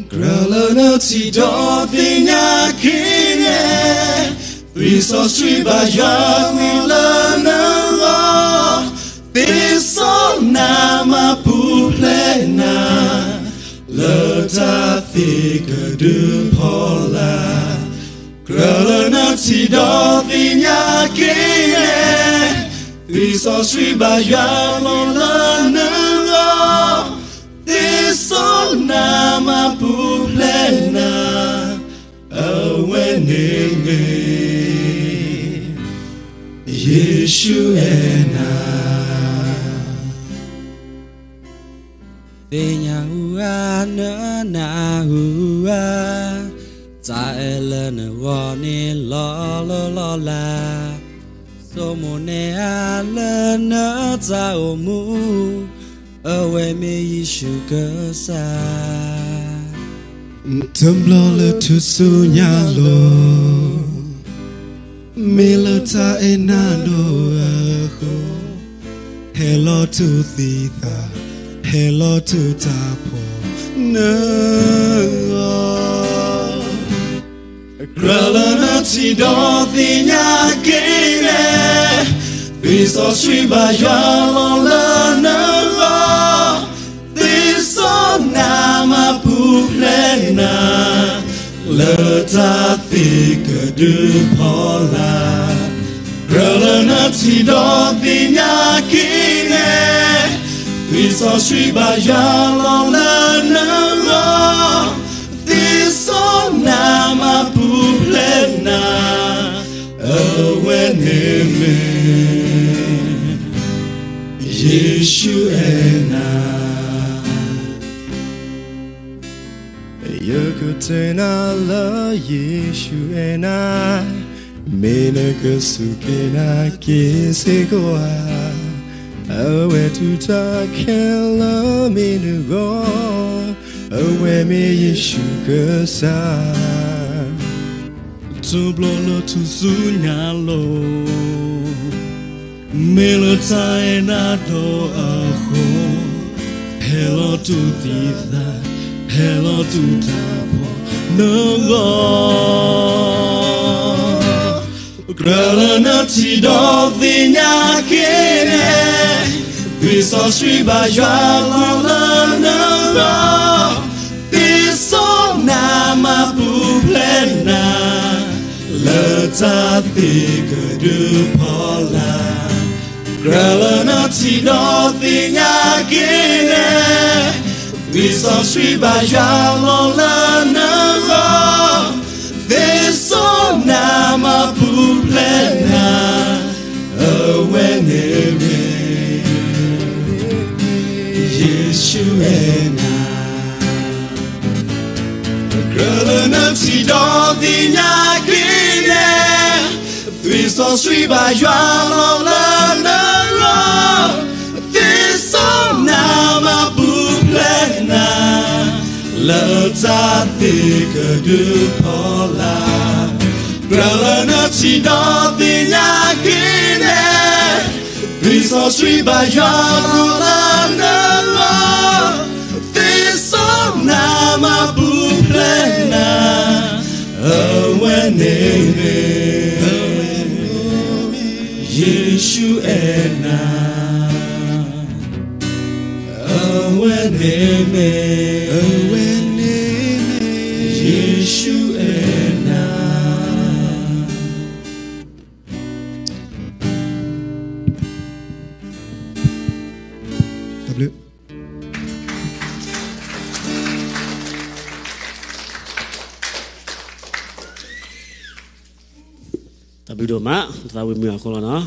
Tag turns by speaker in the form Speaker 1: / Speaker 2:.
Speaker 1: Grelana ti do tinya kine Riso sriba ya milana Tiso nama puplena Leta thika du pola Grelana ti do tinya kine Riso sriba ya milana Tiso nama puplena Awenenge Yeshu ena
Speaker 2: Tinya ua na ua Ta elena wani lo la Somone alena ta omu Awe me Yeshu kasa
Speaker 1: Tumblole tu sunyalo Milota enando aho Hello to thitha Hello to tapo No Grelana ti do tinya kine Viso sriba yalo lana Viso nama puplena Leta thika du pola Grelana ti do tinya kine Viso sriba yalo lana Viso nama puplena Aweneme Yeshu ena Yokutena la Yeshu ena Mena kasukena kisekoa Awe tuta kela minugo Awe me Yeshu kasa Tublolo tu sunyalo Melota enado aho Hello to thitha Hello to tapo no Grelana ti do tinya kine Viso sriba yalo lana Viso nama puplena Leta thika du pola Grelana ti do tinya kine Viso sriba yalo lana Viso nama puplena Aweneme Yeshu ena Grelana ti do tinya kine Viso sriba yalo lana Viso nama puplena Leta thika du pola Grelana ti do tinya kine Viso sriba yalo lana Viso nama puplena Aweneme Yeshu ena Aweneme Yeshu ena W
Speaker 3: Tapi do mak, tahu mi aku lah